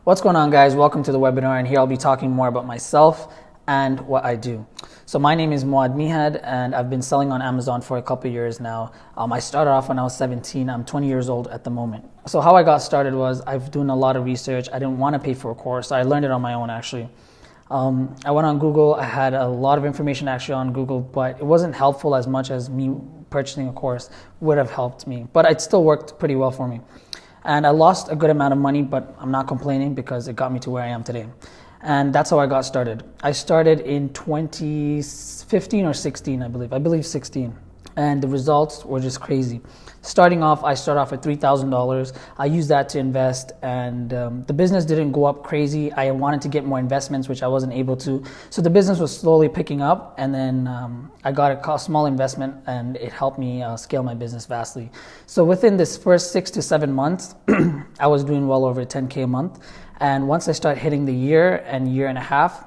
What's going on, guys? Welcome to the webinar, and here I'll be talking more about myself and what I do. So my name is Muad Mihad, and I've been selling on Amazon for a couple of years now. I started off when I was 17. I'm 20 years old at the moment. So how I got started was I've doing a lot of research. I didn't want to pay for a course. So I learned it on my own, actually. I went on Google. I had a lot of information actually on Google, but it wasn't helpful as much as me purchasing a course would have helped me. But it still worked pretty well for me. And I lost a good amount of money, but I'm not complaining because it got me to where I am today. And that's how I got started. I started in 2015 or 16, I believe 16. And the results were just crazy. Starting off, I started off with $3,000. I used that to invest, and the business didn't go up crazy. I wanted to get more investments, which I wasn't able to. So the business was slowly picking up, and then I got a small investment, and it helped me scale my business vastly. So within this first 6 to 7 months, I was doing well over 10K a month. And once I started hitting the year and a half,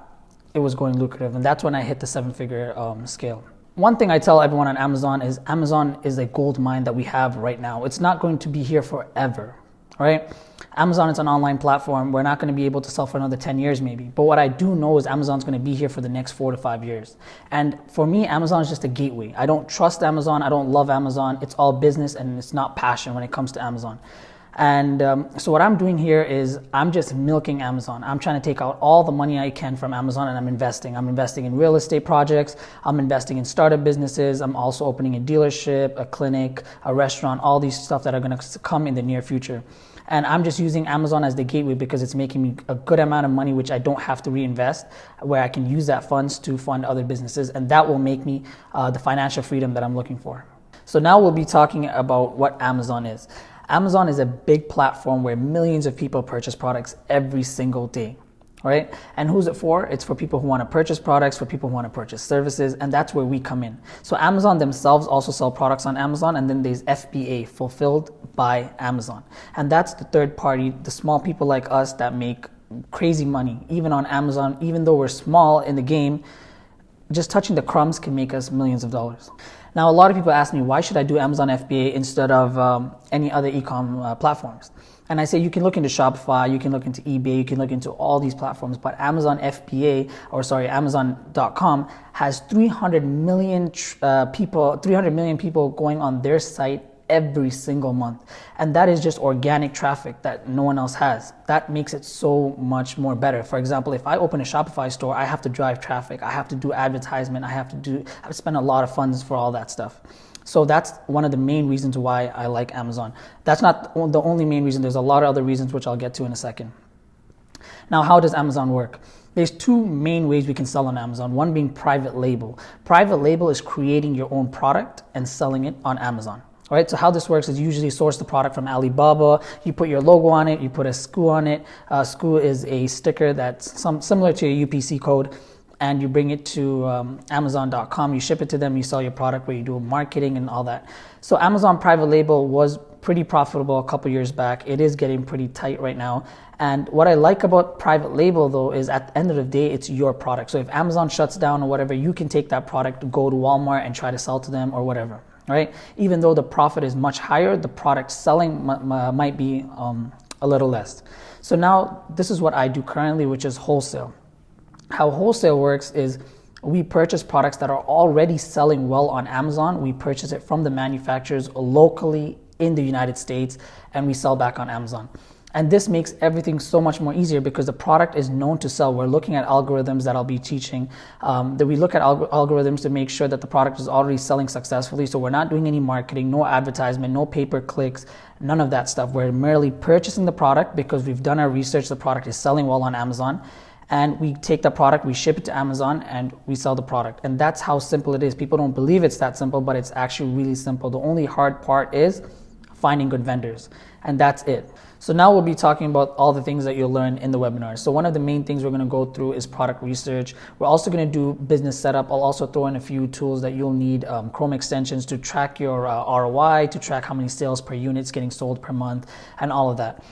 it was going lucrative. And that's when I hit the 7-figure scale. One thing I tell everyone on Amazon is a gold mine that we have right now. It's not going to be here forever, right? Amazon is an online platform. We're not going to be able to sell for another 10 years maybe. But what I do know is Amazon's going to be here for the next 4 to 5 years. And for me, Amazon is just a gateway. I don't trust Amazon. I don't love Amazon. It's all business and it's not passion when it comes to Amazon. And so what I'm doing here is I'm just milking Amazon. I'm trying to take out all the money I can from Amazon, and I'm investing. I'm investing in real estate projects. I'm investing in startup businesses. I'm also opening a dealership, a clinic, a restaurant, all these stuff that are going to come in the near future. And I'm just using Amazon as the gateway because it's making me a good amount of money, which I don't have to reinvest, where I can use that funds to fund other businesses. And that will make me the financial freedom that I'm looking for. So now we'll be talking about what Amazon is. Amazon is a big platform where millions of people purchase products every single day, right? And who's it for? It's for people who want to purchase products, for people who want to purchase services, and that's where we come in. So Amazon themselves also sell products on Amazon, and then there's FBA, Fulfilled by Amazon. And that's the third party, the small people like us that make crazy money, even on Amazon. Even though we're small in the game, just touching the crumbs can make us millions of dollars. Now, a lot of people ask me, why should I do Amazon FBA instead of any other e-com platforms? And I say, you can look into Shopify, you can look into eBay, you can look into all these platforms, but Amazon.com has 300 million people going on their site every single month. And that is just organic traffic that no one else has. That makes it so much more better. For example, if I open a Shopify store, I have to drive traffic, I have to do advertisement, I have to spend a lot of funds for all that stuff. So that's one of the main reasons why I like Amazon. That's not the only main reason. There's a lot of other reasons which I'll get to in a second. Now, how does Amazon work? There's two main ways we can sell on Amazon, one being private label. Private label is creating your own product and selling it on Amazon. All right, so how this works is you usually source the product from Alibaba, you put your logo on it, you put a SKU on it. SKU is a sticker that's similar to a UPC code, and you bring it to Amazon.com, you ship it to them, you sell your product where you do marketing and all that. So Amazon private label was pretty profitable a couple years back. It is getting pretty tight right now. And what I like about private label though is at the end of the day, it's your product. So if Amazon shuts down or whatever, you can take that product, go to Walmart and try to sell to them or whatever. Right? Even though the profit is much higher, the product selling might be a little less. So now this is what I do currently, which is wholesale. How wholesale works is we purchase products that are already selling well on Amazon. We purchase it from the manufacturers locally in the United States, and we sell back on Amazon. And this makes everything so much more easier because the product is known to sell. We're looking at algorithms that I'll be teaching, that we look at algorithms to make sure that the product is already selling successfully. So we're not doing any marketing, no advertisement, no pay-per-clicks, none of that stuff. We're merely purchasing the product because we've done our research. The product is selling well on Amazon. And we take the product, we ship it to Amazon, and we sell the product. And that's how simple it is. People don't believe it's that simple, but it's actually really simple. The only hard part is finding good vendors. And that's it. So now we'll be talking about all the things that you'll learn in the webinar. So one of the main things we're going to go through is product research. We're also going to do business setup. I'll also throw in a few tools that you'll need, Chrome extensions to track your ROI, to track how many sales per unit is getting sold per month, and all of that.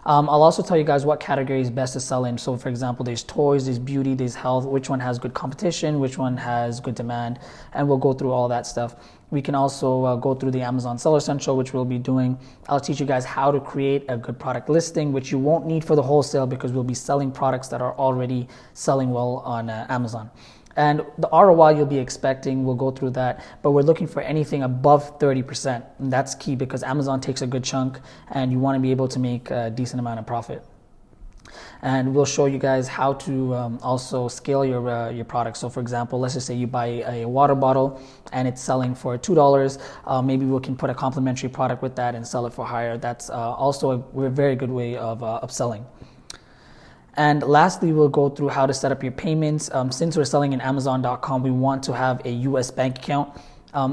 I'll also tell you guys what category is best to sell in. So for example, there's toys, there's beauty, there's health, which one has good competition, which one has good demand, and we'll go through all that stuff. We can also go through the Amazon Seller Central, which we'll be doing. I'll teach you guys how to create a good product listing, which you won't need for the wholesale because we'll be selling products that are already selling well on Amazon. And the ROI you'll be expecting, we'll go through that, but we're looking for anything above 30%. And that's key because Amazon takes a good chunk and you want to be able to make a decent amount of profit. And we'll show you guys how to also scale your product. So for example, let's just say you buy a water bottle and it's selling for $2. Maybe we can put a complimentary product with that and sell it for higher. That's also a very good way of upselling. And lastly, we'll go through how to set up your payments. Since we're selling in Amazon.com, we want to have a US bank account.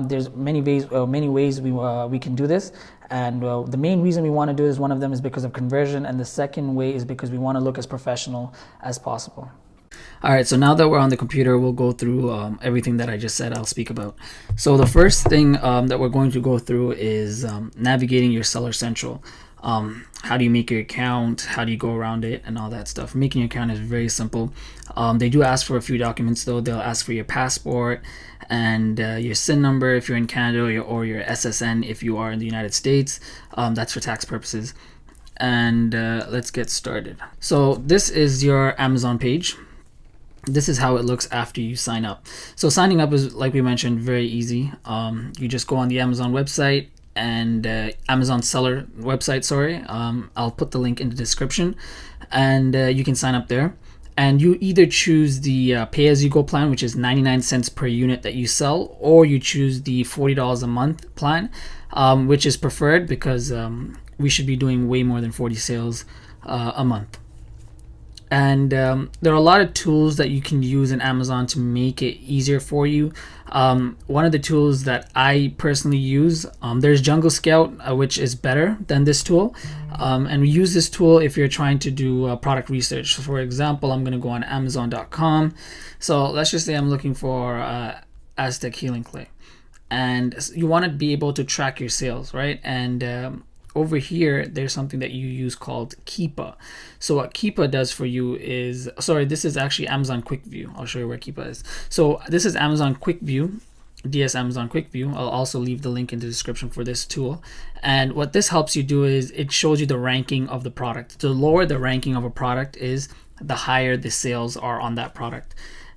There's many ways we can do this. And the main reason we want to do this, one of them is because of conversion. And the second way is because we want to look as professional as possible. All right, so now that we're on the computer, we'll go through everything that I just said I'll speak about. So the first thing that we're going to go through is navigating your Seller Central. How do you make your account? How do you go around it and all that stuff? Making your account is very simple. They do ask for a few documents though. They'll ask for your passport and your SIN number if you're in Canada, or your SSN if you are in the United States. That's for tax purposes. And let's get started. So this is your Amazon page. This is how it looks after you sign up. So signing up is, like we mentioned, very easy. You just go on the Amazon website and Amazon seller website, sorry. I'll put the link in the description, and you can sign up there. And you either choose the pay-as-you-go plan, which is 99 cents per unit that you sell, or you choose the $40 a month plan, which is preferred because we should be doing way more than 40 sales a month. And there are a lot of tools that you can use in Amazon to make it easier for you. One of the tools that I personally use, there's Jungle Scout, which is better than this tool. And we use this tool if you're trying to do product research. So for example, I'm going to go on Amazon.com. So let's just say I'm looking for Aztec Healing Clay. And you want to be able to track your sales, right? And over here, there's something that you use called Keepa. So what Keepa does for you is, sorry, this is actually Amazon Quick View. I'll show you where Keepa is. So this is Amazon Quick View, DS Amazon Quick View. I'll also leave the link in the description for this tool. And what this helps you do is it shows you the ranking of the product. The lower the ranking of a product is, the higher the sales are on that product.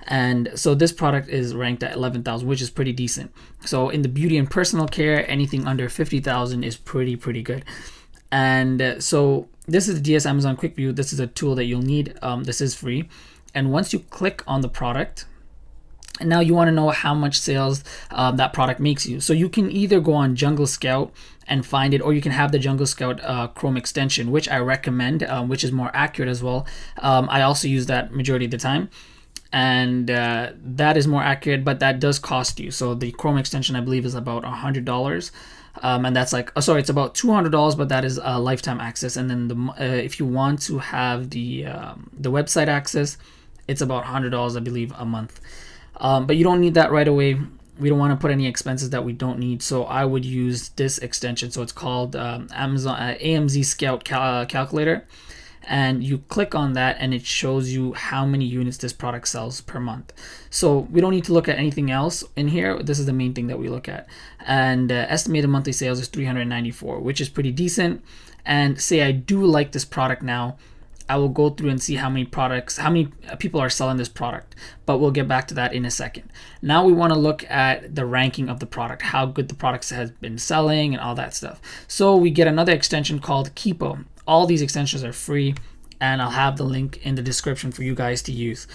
And so this product is ranked at 11,000, which is pretty decent. So in the beauty and personal care, anything under 50,000 is pretty good. And so this is the DS Amazon Quick View. This is a tool that you'll need. This is free. And once you click on the product, and now you want to know how much sales that product makes you. So you can either go on Jungle Scout and find it, or you can have the Jungle Scout Chrome extension, which I recommend, which is more accurate as well. I also use that majority of the time. And that is more accurate, but that does cost you. So the Chrome extension, I believe, is about $100. And that's like, oh, sorry, it's about $200, but that is lifetime access. And then if you want to have the website access, it's about $100, I believe, a month. But you don't need that right away. We don't want to put any expenses that we don't need. So I would use this extension. So it's called Amazon AMZ Scout Calculator. And you click on that and it shows you how many units this product sells per month. So we don't need to look at anything else in here. This is the main thing that we look at. And estimated monthly sales is 394, which is pretty decent. And say I do like this product now, I will go through and see how many people are selling this product, but we'll get back to that in a second. Now we want to look at the ranking of the product, how good the product has been selling and all that stuff. So we get another extension called Keepa. All these extensions are free, and I'll have the link in the description for you guys to use.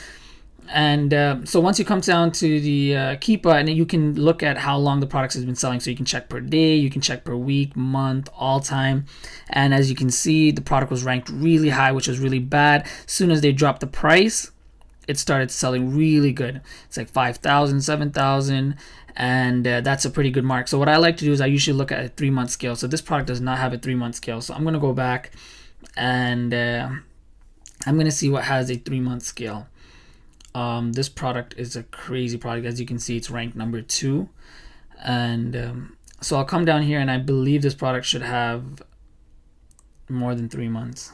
And so once you come down to the Keepa, and you can look at how long the product has been selling. So you can check per day, you can check per week, month, all time. And as you can see, the product was ranked really high, which was really bad. As soon as they dropped the price, it started selling really good. It's like 5,000, 7,000. And that's a pretty good mark. So what I like to do is I usually look at a 3-month scale. So this product does not have a 3-month scale. So I'm going to go back and I'm going to see what has a 3-month scale. This product is a crazy product. As you can see, it's ranked number 2. And so I'll come down here and I believe this product should have more than 3 months.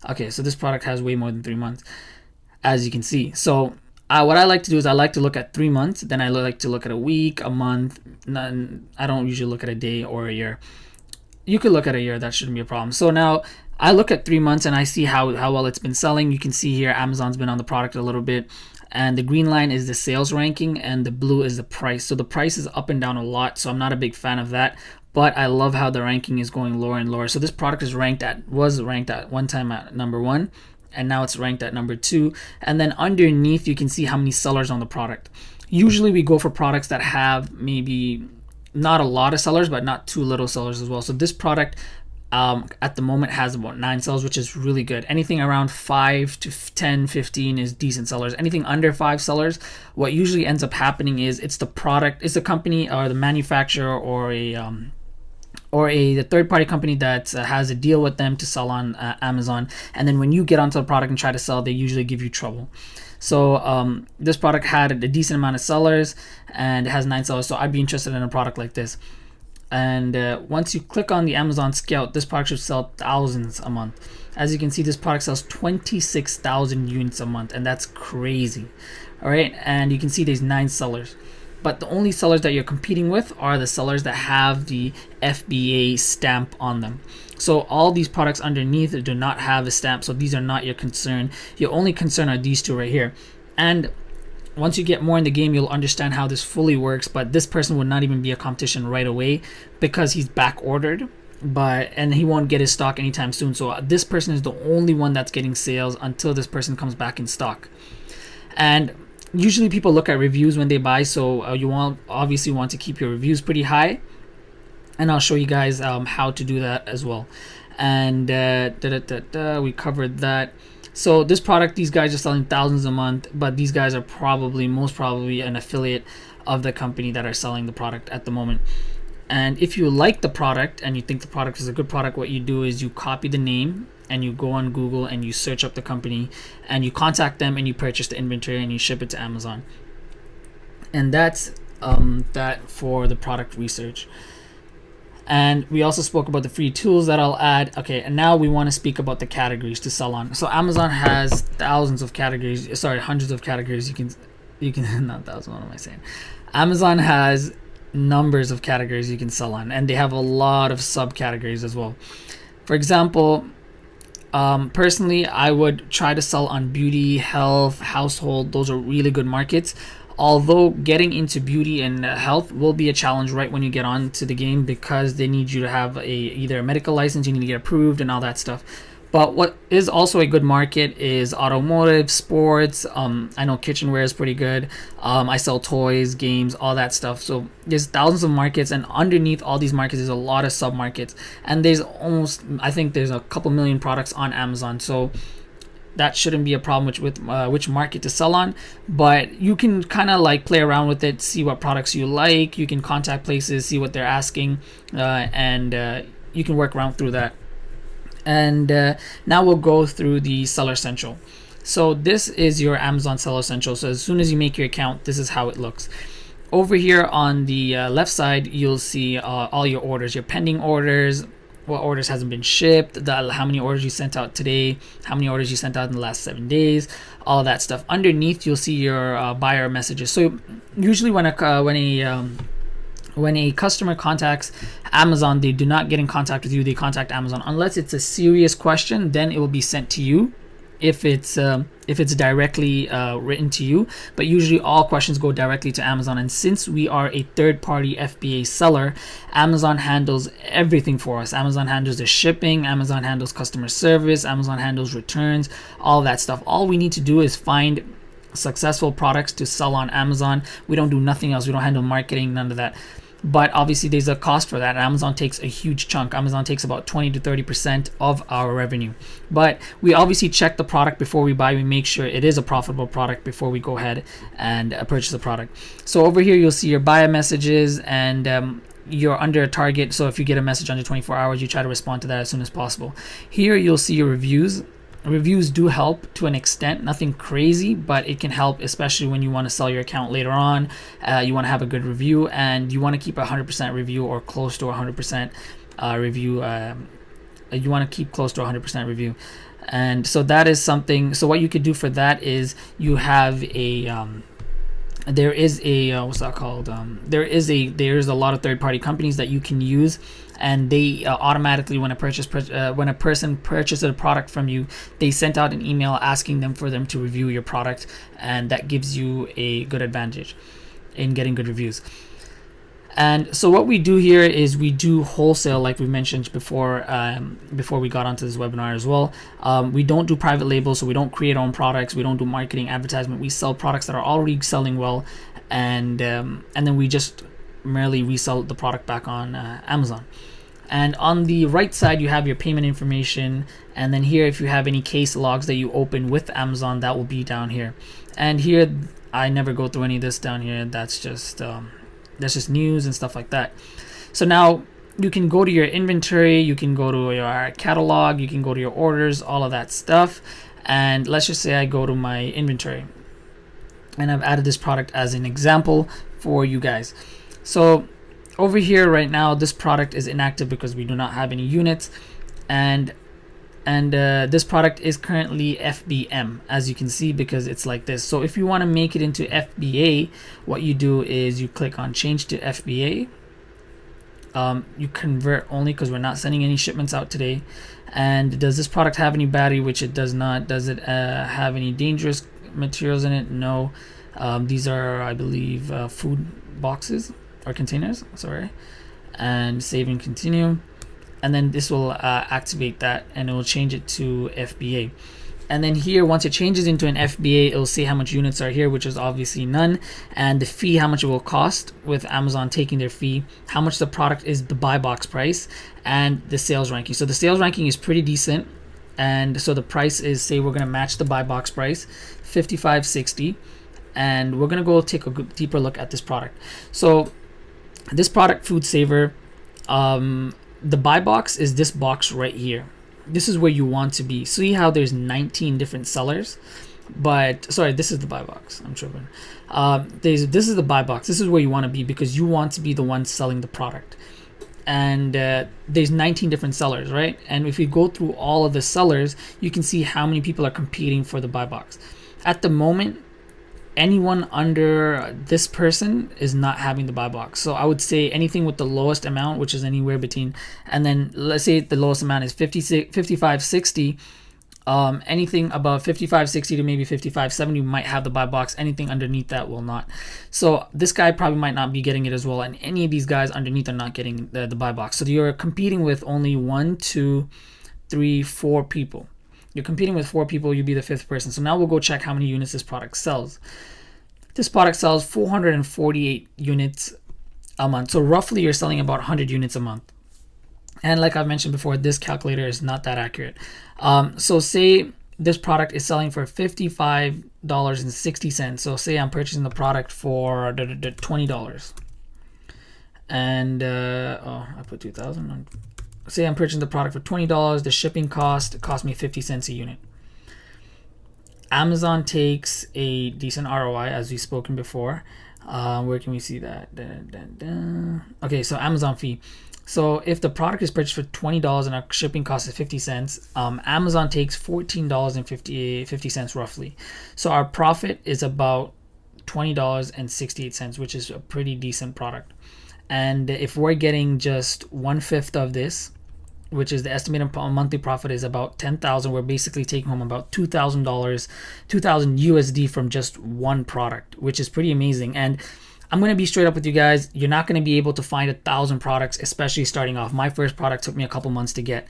Okay, so this product has way more than 3 months, as you can see. So what I like to do is I like to look at 3 months, then I like to look at a week, a month. I don't usually look at a day or a year. You could look at a year, that shouldn't be a problem. So now I look at 3 months and I see how well it's been selling. You can see here Amazon's been on the product a little bit, and the green line is the sales ranking and the blue is the price. So the price is up and down a lot, so I'm not a big fan of that, but I love how the ranking is going lower and lower. So this product was ranked at one time at number 1, and now it's ranked at number 2. And then underneath you can see how many sellers on the product. Usually we go for products that have maybe not a lot of sellers, but not too little sellers as well. So this product at the moment has about 9 sellers, which is really good. Anything around 5 to 10, 15 is decent sellers. Anything under 5 sellers, what usually ends up happening is it's the product, it's the company or the manufacturer or a third-party company that has a deal with them to sell on Amazon. And then when you get onto the product and try to sell, they usually give you trouble. So this product had a decent amount of sellers and it has 9 sellers. So I'd be interested in a product like this. And once you click on the Amazon Scout, this product should sell thousands a month. As you can see, this product sells 26,000 units a month, and that's crazy. All right, and you can see there's 9 sellers. But the only sellers that you're competing with are the sellers that have the FBA stamp on them. So all these products underneath do not have a stamp, so these are not your concern. Your only concern are these two right here. And once you get more in the game, you'll understand how this fully works, but this person would not even be a competition right away because he's back ordered, and he won't get his stock anytime soon. So this person is the only one that's getting sales until this person comes back in stock. And usually people look at reviews when they buy, so you obviously want to keep your reviews pretty high, and I'll show you guys how to do that as well. And we covered that. So this product, these guys are selling thousands a month, but these guys are most probably an affiliate of the company that are selling the product at the moment. And if you like the product and you think the product is a good product, what you do is you copy the name and you go on Google and you search up the company and you contact them and you purchase the inventory and you ship it to Amazon. And that's that for the product research. And we also spoke about the free tools that I'll add. Okay, and now we want to speak about the categories to sell on. So Amazon has hundreds of categories. You can not thousands, what am I saying? Amazon has numbers of categories you can sell on, and they have a lot of subcategories as well. For example, personally, I would try to sell on beauty, health, household. Those are really good markets. Although getting into beauty and health will be a challenge right when you get onto the game, because they need you to have either a medical license, you need to get approved and all that stuff. But what is also a good market is automotive, sports. I know kitchenware is pretty good. I sell toys, games, all that stuff. So there's thousands of markets, and underneath all these markets there's a lot of sub markets, and I think there's a couple million products on Amazon. So that shouldn't be a problem with which market to sell on, but you can kind of like play around with it, see what products you like. You can contact places, see what they're asking, and you can work around through that. And now we'll go through the Seller Central. So this is your Amazon Seller Central. So as soon as you make your account, this is how it looks. Over here on the left side, you'll see all your orders, your pending orders, what orders hasn't been shipped, how many orders you sent out today, how many orders you sent out in the last 7 days, all of that stuff. Underneath, you'll see your buyer messages. So usually when a customer contacts Amazon, they do not get in contact with you, they contact Amazon. Unless it's a serious question, then it will be sent to you if it's directly written to you. But usually all questions go directly to Amazon, and since we are a third-party FBA seller, Amazon handles everything for us. Amazon handles the shipping, Amazon handles customer service, Amazon handles returns, all that stuff. All we need to do is find successful products to sell on Amazon. We don't do nothing else. We don't handle marketing, none of that. But obviously there's a cost for that. Amazon takes a huge chunk. Amazon takes about 20 to 30% of our revenue. But we obviously check the product before we buy. We make sure it is a profitable product before we go ahead and purchase the product. So over here you'll see your buyer messages, and you're under a target. So if you get a message under 24 hours, you try to respond to that as soon as possible. Here you'll see your reviews. Reviews do help to an extent, nothing crazy, but it can help, especially when you want to sell your account later on. You want to have a good review, and you want to keep 100% review or close to 100% review. You want to keep close to 100% review. And so that is something. So what you could do for that is you have a there is a what's that called? There's a lot of third-party companies that you can use, and they automatically, when a person purchases a product from you, they sent out an email asking them for them to review your product, and that gives you a good advantage in getting good reviews. And so what we do here is we do wholesale, like we mentioned before we got onto this webinar as well. We don't do private labels, so we don't create our own products. We don't do marketing, advertisement. We sell products that are already selling well, and then we just merely resell the product back on Amazon. And on the right side, you have your payment information. And then here, if you have any case logs that you open with Amazon, that will be down here. And here, I never go through any of this down here. That's just news and stuff like that. So now you can go to your inventory, you can go to your catalog, you can go to your orders, all of that stuff. And let's just say I go to my inventory, and I've added this product as an example for you guys. So over here right now, this product is inactive because we do not have any units, and this product is currently FBM, as you can see, because it's like this. So if you want to make it into FBA, what you do is you click on change to FBA. You convert only, because we're not sending any shipments out today. And does this product have any battery? Which it does not. Does it have any dangerous materials in it? No. These are, I believe, food boxes or containers, sorry. And save and continue. And then this will activate that, and it will change it to FBA. And then here, once it changes into an FBA, it will say how much units are here, which is obviously none, and the fee, how much it will cost with Amazon taking their fee, how much the product is, the buy box price, and the sales ranking. So the sales ranking is pretty decent, and so the price is, say we're gonna match the buy box price, $55.60, and we're gonna go take a deeper look at this product. So this product, Food Saver, the buy box is this box right here. This is where you want to be. See how there's 19 different sellers, but sorry, this is the buy box. I'm tripping. This is the buy box. This is where you want to be, because you want to be the one selling the product. And there's 19 different sellers, right? And if you go through all of the sellers, you can see how many people are competing for the buy box. At the moment, anyone under this person is not having the buy box. So I would say anything with the lowest amount, which is anywhere between, and then let's say the lowest amount is 55.60. Anything above 55.60 to maybe 55.70 might have the buy box. Anything underneath that will not. So this guy probably might not be getting it as well, and any of these guys underneath are not getting the buy box. So you're competing with only 1, 2, 3, 4 people. You're competing with 4 people, you'll be the 5th person. So now we'll go check how many units this product sells. This product sells 448 units a month. So roughly you're selling about 100 units a month. And like I've mentioned before, this calculator is not that accurate. So say this product is selling for $55.60. So say I'm purchasing the product for $20. And, I put 2,000 on. Say I'm purchasing the product for $20, the shipping cost cost me 50 cents a unit. Amazon takes a decent ROI, as we've spoken before. Where can we see that? Okay, so Amazon fee. So if the product is purchased for $20 and our shipping cost is 50 cents, Amazon takes $14.50 roughly. So our profit is about $20.68, which is a pretty decent product. And if we're getting just 1/5 of this, which is the estimated monthly profit is about $10,000, we're basically taking home about $2,000, 2,000 USD from just one product, which is pretty amazing. And I'm going to be straight up with you guys. You're not going to be able to find 1,000 products, especially starting off. My first product took me a couple months to get.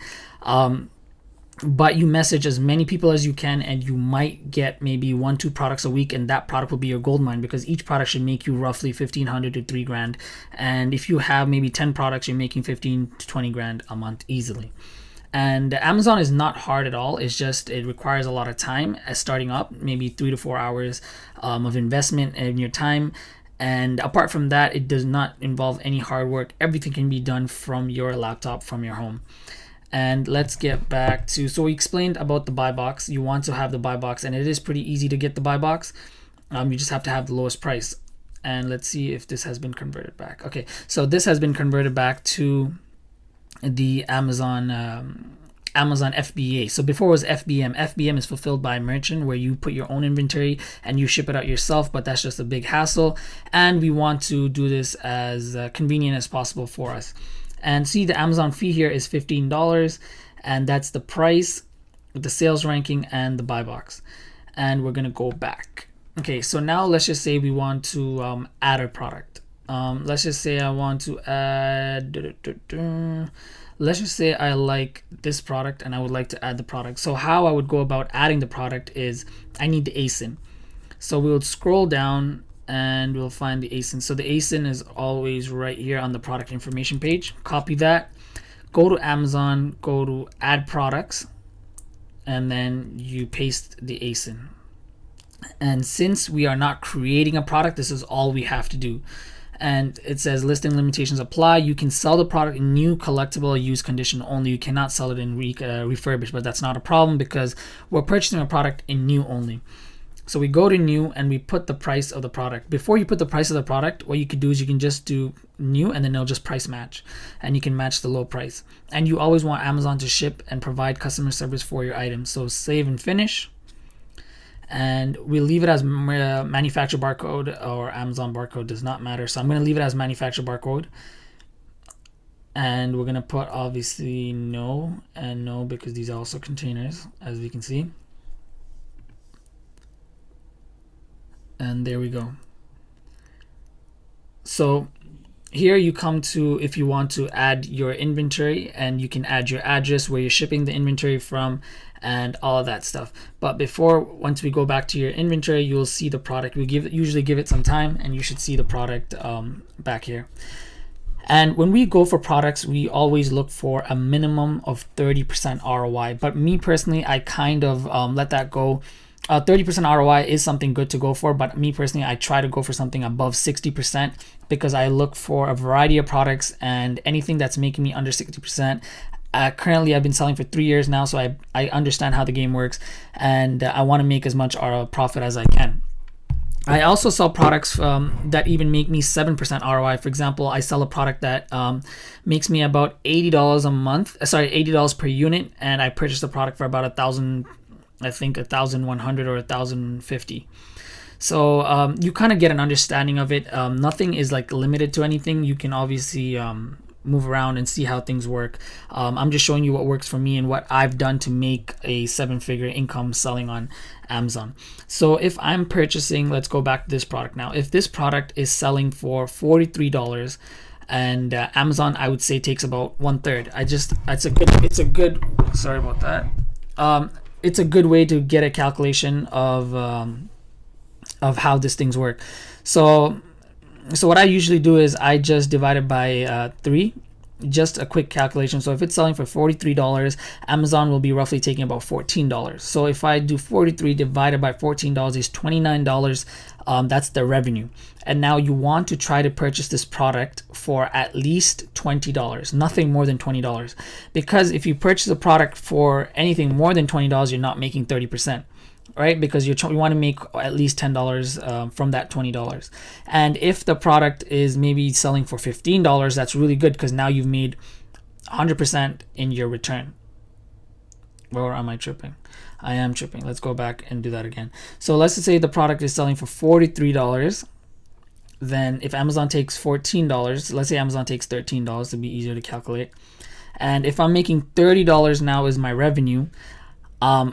But you message as many people as you can, and you might get maybe 1-2 products a week, and that product will be your gold mine, because each product should make you roughly $1,500 to $3,000. And if you have maybe 10 products, you're making $15,000 to $20,000 a month easily. And Amazon is not hard at all. It's just it requires a lot of time as starting up, maybe 3 to 4 hours of investment in your time. And apart from that, it does not involve any hard work. Everything can be done from your laptop, from your home. And let's get back to, so we explained about the buy box. You want to have the buy box, and it is pretty easy to get the buy box. You just have to have the lowest price. And let's see if this has been converted back. Okay, so this has been converted back to the Amazon Amazon FBA. So before it was FBM. FBM is fulfilled by merchant, where you put your own inventory and you ship it out yourself, but that's just a big hassle. And we want to do this as convenient as possible for us. And see, the Amazon fee here is $15, and that's the price with the sales ranking and the buy box. And we're gonna go back. Okay, so now let's just say we want to add a product. Let's just say I want to add, let's just say I like this product and I would like to add the product. So how I would go about adding the product is I need the ASIN. So we would scroll down and we'll find the ASIN. So the ASIN is always right here on the product information page. Copy that, go to Amazon, go to add products, and then you paste the ASIN. And since we are not creating a product, this is all we have to do. And it says listing limitations apply. You can sell the product in new, collectible, or used condition only. You cannot sell it in refurbished, but that's not a problem because we're purchasing a product in new only. So we go to new and we put the price of the product. Before you put the price of the product, what you could do is you can just do new and then it'll just price match, and you can match the low price. And you always want Amazon to ship and provide customer service for your items. So save and finish. And we leave it as manufacturer barcode, or Amazon barcode, does not matter. So I'm going to leave it as manufacturer barcode. And we're going to put obviously no and no, because these are also containers, as we can see. And there we go. So here you come to, if you want to add your inventory, and you can add your address, where you're shipping the inventory from, and all of that stuff. But once we go back to your inventory, you will see the product. We usually give it some time, and you should see the product back here. And when we go for products, we always look for a minimum of 30% ROI. But me personally, I kind of let that go. 30% ROI is something good to go for, but me personally, I try to go for something above 60%, because I look for a variety of products, and anything that's making me under 60%. Currently, I've been selling for 3 years now, so I understand how the game works, and I want to make as much profit as I can. I also sell products that even make me 7% ROI. For example, I sell a product that makes me about $80 a month. Sorry, $80 per unit, and I purchased the product for about I think 1,100 or 1,050. So you kind of get an understanding of it. Nothing is like limited to anything. You can obviously move around and see how things work. I'm just showing you what works for me and what I've done to make a 7-figure income selling on Amazon. So if I'm purchasing, let's go back to this product now. If this product is selling for $43, and Amazon, I would say, takes about 1/3. It's a good. Sorry about that. It's a good way to get a calculation of how these things work. So what I usually do is I just divide it by 3, just a quick calculation. So if it's selling for $43, Amazon will be roughly taking about $14. So if I do 43 divided by $14 is $29. That's the revenue. And now you want to try to purchase this product for at least $20, nothing more than $20. Because if you purchase a product for anything more than $20, you're not making 30%. Right? Because you want to make at least $10 from that $20. And if the product is maybe selling for $15, that's really good, because now you've made 100% in your return. Or am I tripping? I am tripping. Let's go back and do that again. So let's just say the product is selling for $43. Then if Amazon takes $14, let's say Amazon takes $13 to be easier to calculate. And if I'm making $30 now is my revenue,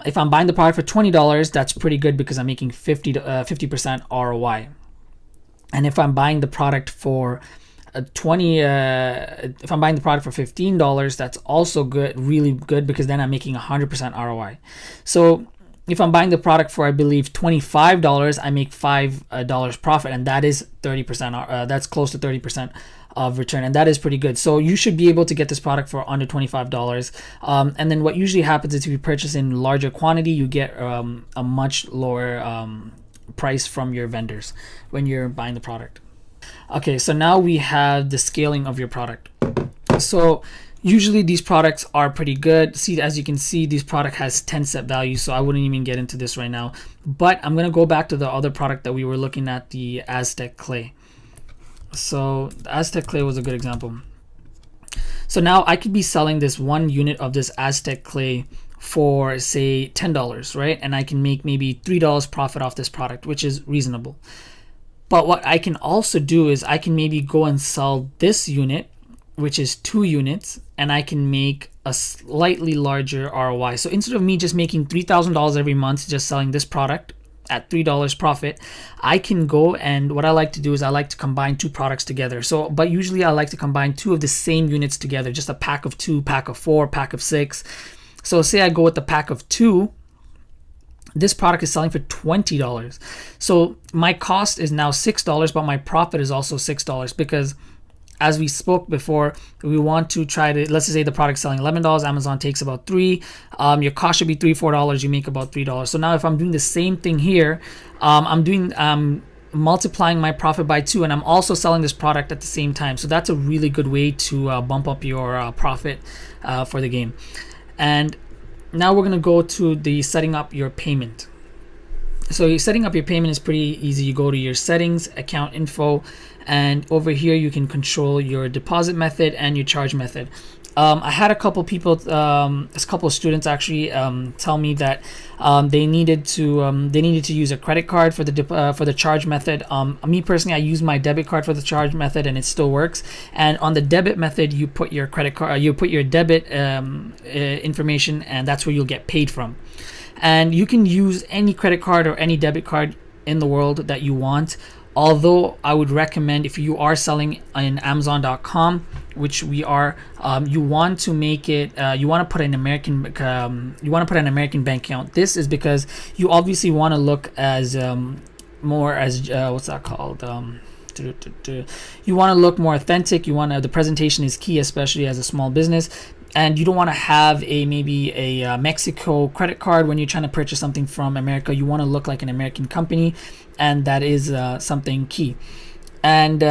if I'm buying the product for $20, that's pretty good, because I'm making 50% ROI. And if I'm buying the product for if I'm buying the product for $15, that's also good, really good, because then I'm making 100% ROI. So if I'm buying the product for, I believe, $25, I make $5 profit, and that is 30%. That's close to 30% of return, and that is pretty good. So you should be able to get this product for under $25. And then what usually happens is if you purchase in larger quantity, you get a much lower price from your vendors when you're buying the product. Okay, so now we have the scaling of your product. So usually these products are pretty good. See, as you can see, this product has 10 set values, so I wouldn't even get into this right now. But I'm going to go back to the other product that we were looking at, the Aztec clay. So the Aztec clay was a good example. So now I could be selling this one unit of this Aztec clay for say $10, right? And I can make maybe $3 profit off this product, which is reasonable. But what I can also do is I can maybe go and sell this unit, which is 2 units, and I can make a slightly larger ROI. So instead of me just making $3,000 every month just selling this product at $3 profit, I can go, and what I like to do is I like to combine 2 products together. So, but usually I like to combine 2 of the same units together, just a pack of 2, pack of 4, pack of 6. So say I go with the pack of 2, this product is selling for $20. So my cost is now $6, but my profit is also $6 because, as we spoke before, we want to try to, let's say the product's selling $11, Amazon takes about $3, your cost should be $3, $4, you make about $3. So now if I'm doing the same thing here, I'm multiplying my profit by 2, and I'm also selling this product at the same time. So that's a really good way to bump up your profit for the game. And now we're going to go to the setting up your payment. So setting up your payment is pretty easy. You go to your settings, account info, and over here you can control your deposit method and your charge method. I had a couple people, a couple of students actually tell me that they needed to use a credit card for the charge method. Me personally, I use my debit card for the charge method, and it still works. And on the debit method, you put your credit card, you put your debit information, and that's where you'll get paid from. And you can use any credit card or any debit card in the world that you want. Although I would recommend, if you are selling in Amazon.com, which we are, you want to make it. You want to put an American. Bank account. This is because you obviously want to look as more as what's that called? You want to look more authentic. The presentation is key, especially as a small business. And you don't want to have maybe a Mexico credit card when you're trying to purchase something from America. You want to look like an American company, and that is something key. And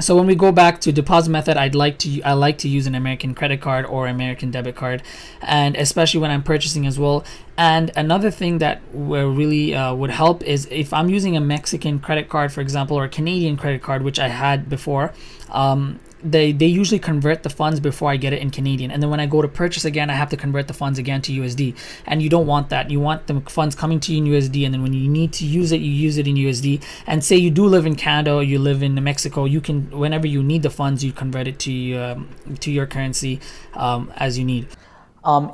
so when we go back to deposit method, I like to use an American credit card or American debit card, and especially when I'm purchasing as well. And another thing that really would help is if I'm using a Mexican credit card, for example, or a Canadian credit card, which I had before. They usually convert the funds before I get it in Canadian, and then when I go to purchase again, I have to convert the funds again to USD, and you don't want that. You want the funds coming to you in USD, and then when you need to use it, you use it in USD. And say you do live in Canada or you live in Mexico, you can, whenever you need the funds, you convert it to your currency as you need.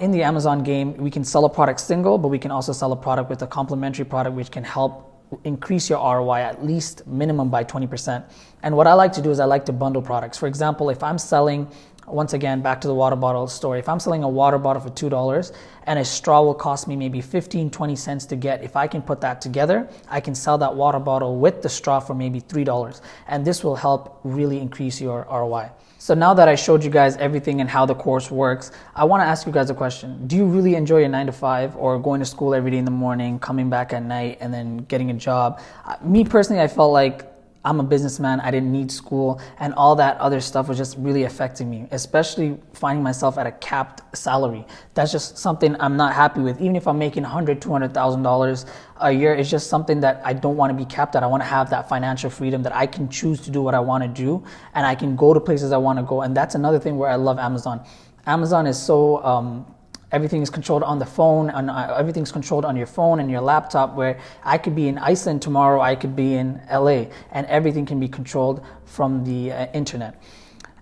In the Amazon game, we can sell a product single, but we can also sell a product with a complementary product, which can help increase your ROI at least minimum by 20%. And what I like to do is I like to bundle products. For example, if I'm selling, once again, back to the water bottle story, if I'm selling a water bottle for $2 and a straw will cost me maybe 15-20 cents to get, if I can put that together, I can sell that water bottle with the straw for maybe $3. And this will help really increase your ROI. So now that I showed you guys everything and how the course works, I want to ask you guys a question. Do you really enjoy your 9 to 5 or going to school every day in the morning, coming back at night, and then getting a job? Me personally, I felt like I'm a businessman. I didn't need school, and all that other stuff was just really affecting me, especially finding myself at a capped salary. That's just something I'm not happy with. Even if I'm making $100,000, $200,000 a year, it's just something that I don't want to be capped at. I want to have that financial freedom that I can choose to do what I want to do, and I can go to places I want to go. And that's another thing where I love Amazon. Amazon is so everything is controlled on the phone, and everything's controlled on your phone and your laptop, where I could be in Iceland tomorrow, I could be in LA, and everything can be controlled from the internet.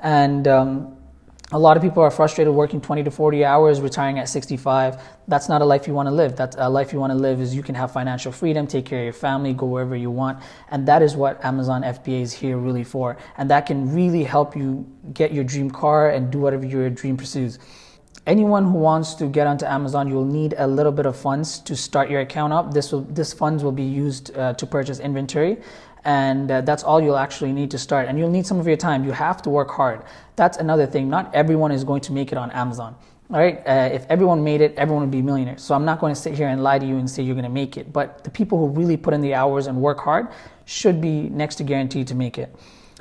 And a lot of people are frustrated working 20 to 40 hours, retiring at 65. That's not a life you want to live. That's a life you want to live is you can have financial freedom, take care of your family, go wherever you want. And that is what Amazon FBA is here really for. And that can really help you get your dream car and do whatever your dream pursues. Anyone who wants to get onto Amazon, you'll need a little bit of funds to start your account up. This funds will be used to purchase inventory, and that's all you'll actually need to start. And you'll need some of your time. You have to work hard. That's another thing. Not everyone is going to make it on Amazon. All right? If everyone made it, everyone would be millionaires. So I'm not going to sit here and lie to you and say you're going to make it. But the people who really put in the hours and work hard should be next to guaranteed to make it.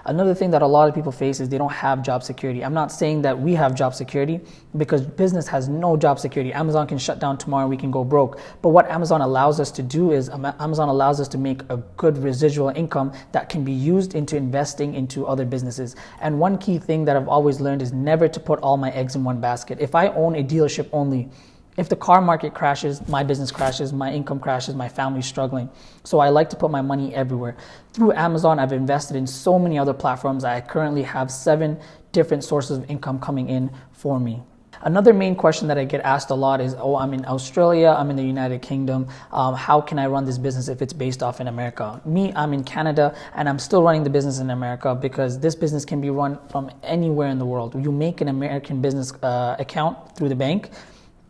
Another thing that a lot of people face is they don't have job security. I'm not saying that we have job security, because business has no job security. Amazon can shut down tomorrow and we can go broke. But what Amazon allows us to do is Amazon allows us to make a good residual income that can be used into investing into other businesses. And one key thing that I've always learned is never to put all my eggs in one basket. If I own a dealership only, if the car market crashes, my business crashes, my income crashes, my family's struggling. So I like to put my money everywhere. Through Amazon, I've invested in so many other platforms. I currently have 7 different sources of income coming in for me. Another main question that I get asked a lot is, oh, I'm in Australia, I'm in the United Kingdom. How can I run this business if it's based off in America? Me, I'm in Canada, and I'm still running the business in America, because this business can be run from anywhere in the world. You make an American business account through the bank,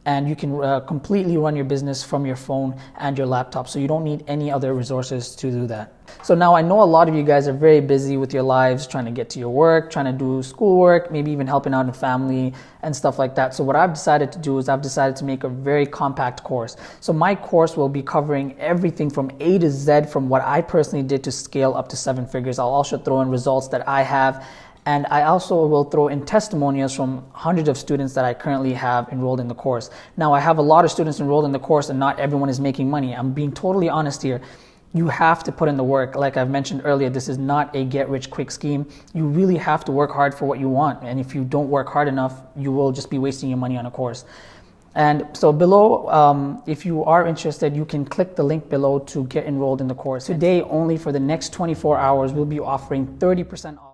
and you can completely run your business from your phone and your laptop. So you don't need any other resources to do that. So now I know a lot of you guys are very busy with your lives, trying to get to your work, trying to do schoolwork, maybe even helping out in family and stuff like that. So what I've decided to do is I've decided to make a very compact course. So my course will be covering everything from A to Z, from what I personally did to scale up to 7 figures. I'll also throw in results that I have. And I also will throw in testimonials from hundreds of students that I currently have enrolled in the course. Now, I have a lot of students enrolled in the course, and not everyone is making money. I'm being totally honest here. You have to put in the work. Like I've mentioned earlier, this is not a get-rich-quick scheme. You really have to work hard for what you want. And if you don't work hard enough, you will just be wasting your money on a course. And so below, if you are interested, you can click the link below to get enrolled in the course. Today, only for the next 24 hours, we'll be offering 30% off.